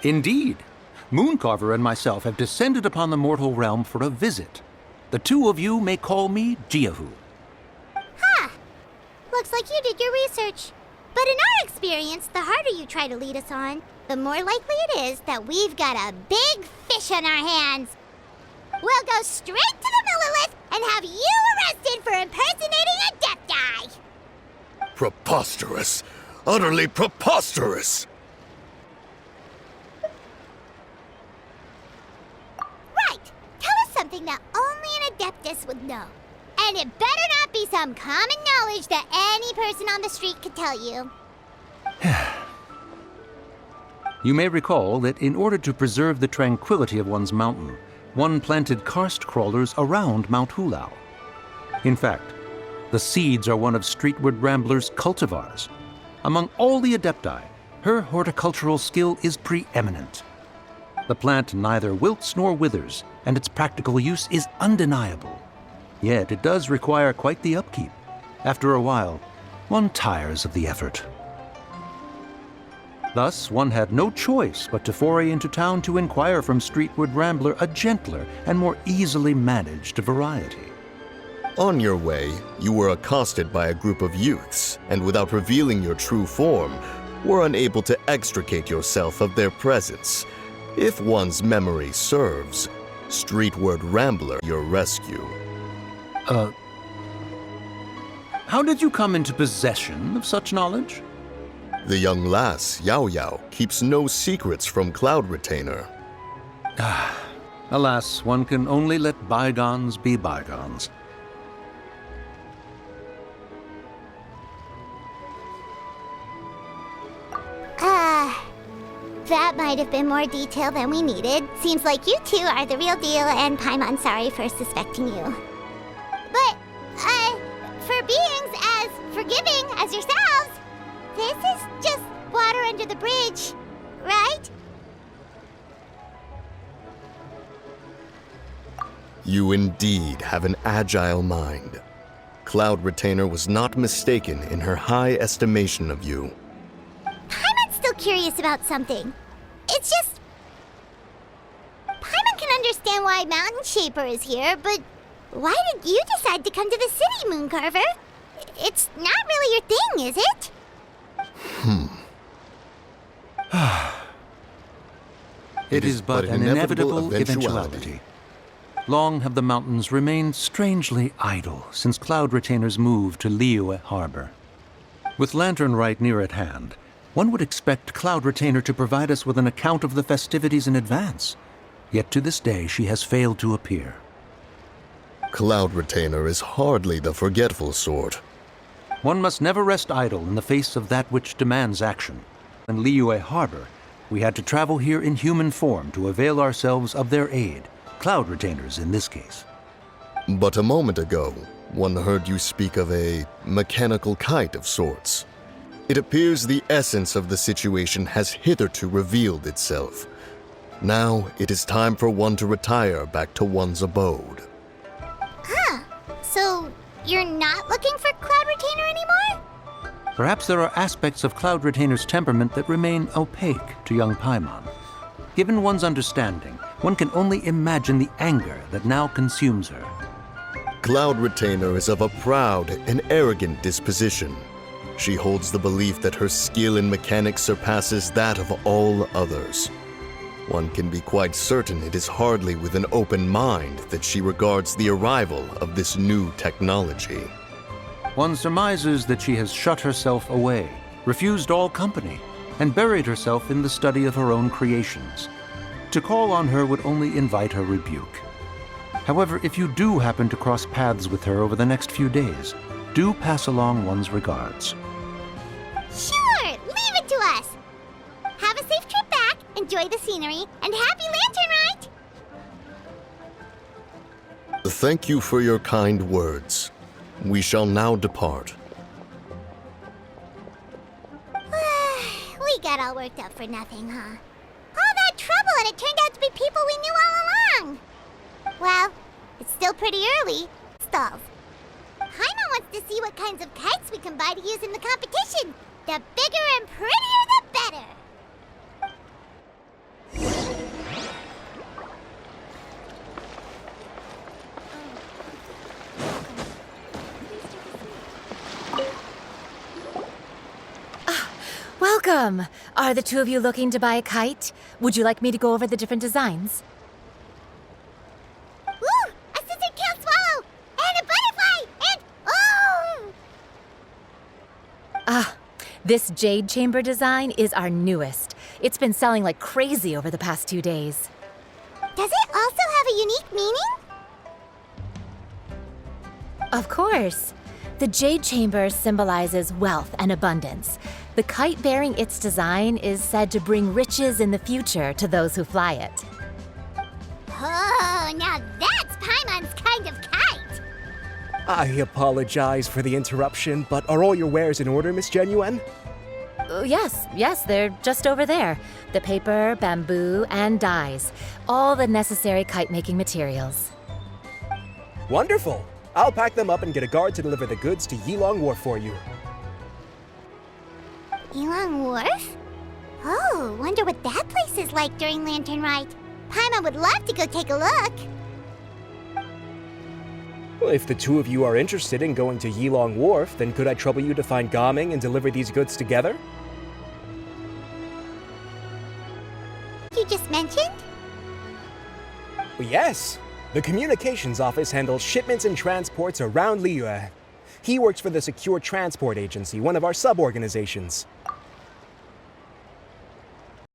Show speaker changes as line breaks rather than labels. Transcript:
Indeed. Mooncarver and myself have descended upon the mortal realm for a visit. The two of you may call me Jiahu.
Huh. Looks like you did your research. But in our experience, the harder you try to lead us on, the more likely it is that we've got a big fish on our hands. We'll go straight to the Millilith and have you arrested for impersonating a Death Guy.
Preposterous. Utterly preposterous.
Right. Tell us something that only an Adeptus would know. And it better not be some common knowledge that any person on the street could tell you.
You may recall that in order to preserve the tranquility of one's mountain, one planted karst crawlers around Mount Hulao. In fact, the seeds are one of Streetward Rambler's cultivars. Among all the Adepti, her horticultural skill is preeminent. The plant neither wilts nor withers, and its practical use is undeniable. Yet it does require quite the upkeep. After a while, one tires of the effort. Thus, one had no choice but to foray into town to inquire from Streetward Rambler a gentler and more easily managed variety.
On your way, you were accosted by a group of youths, and without revealing your true form, were unable to extricate yourself of their presence. If one's memory serves, Streetward Rambler your rescue.
How did you come into possession of such knowledge?
The young lass, Yao Yao, keeps no secrets from Cloud Retainer.
Alas, one can only let bygones be bygones.
That might have been more detail than we needed. Seems like you two are the real deal, and Paimon sorry for suspecting you. But, for beings as forgiving as yourselves, this is just water under the bridge, right?
You indeed have an agile mind. Cloud Retainer was not mistaken in her high estimation of you.
Paimon's still curious about something. It's just... Paimon can understand why Mountain Shaper is here, but why did you decide to come to the city, Mooncarver? It's not really your thing, is it?
It is but an inevitable eventuality. Long have the mountains remained strangely idle since Cloud Retainer's move to Liyue Harbor. With Lantern right near at hand, one would expect Cloud Retainer to provide us with an account of the festivities in advance. Yet to this day she has failed to appear.
Cloud Retainer is hardly the forgetful sort.
One must never rest idle in the face of that which demands action. In Liyue Harbor, we had to travel here in human form to avail ourselves of their aid, Cloud Retainers in this case.
But a moment ago, one heard you speak of a mechanical kite of sorts. It appears the essence of the situation has hitherto revealed itself. Now it is time for one to retire back to one's abode.
So, you're not looking for Cloud Retainer anymore?
Perhaps there are aspects of Cloud Retainer's temperament that remain opaque to young Paimon. Given one's understanding, one can only imagine the anger that now consumes her.
Cloud Retainer is of a proud and arrogant disposition. She holds the belief that her skill in mechanics surpasses that of all others. One can be quite certain it is hardly with an open mind that she regards the arrival of this new technology.
One surmises that she has shut herself away, refused all company, and buried herself in the study of her own creations. To call on her would only invite her rebuke. However, if you do happen to cross paths with her over the next few days, do pass along one's regards.
Sure, leave it to us. Have a safe trip back, enjoy the scenery, and happy Lantern Rite!
Thank you for your kind words. We shall now depart.
We got all worked up for nothing, huh? All that trouble, and it turned out to be people we knew all along. Well, it's still pretty early. Stalls. Paimon wants to see what kinds of kites we can buy to use in the competition. The bigger and prettier, the better.
Welcome! Are the two of you looking to buy a kite? Would you like me to go over the different designs?
Woo! A scissor can't swallow! And a butterfly! And oh!
This jade chamber design is our newest. It's been selling like crazy over the past 2 days.
Does it also have a unique meaning?
Of course. The jade chamber symbolizes wealth and abundance. The kite bearing its design is said to bring riches in the future to those who fly it.
Oh, now that's Paimon's kind of kite!
I apologize for the interruption, but are all your wares in order, Miss Genuine?
Yes, they're just over there. The paper, bamboo, and dyes. All the necessary kite-making materials.
Wonderful! I'll pack them up and get a guard to deliver the goods to Yilong Wharf for you.
Yilong Wharf? Oh, wonder what that place is like during Lantern Rite. Paimon would love to go take a look.
Well, if the two of you are interested in going to Yilong Wharf, then could I trouble you to find Gaming and deliver these goods together?
You just mentioned?
Well, yes. The communications office handles shipments and transports around Liyue. He works for the Secure Transport Agency, one of our sub-organizations.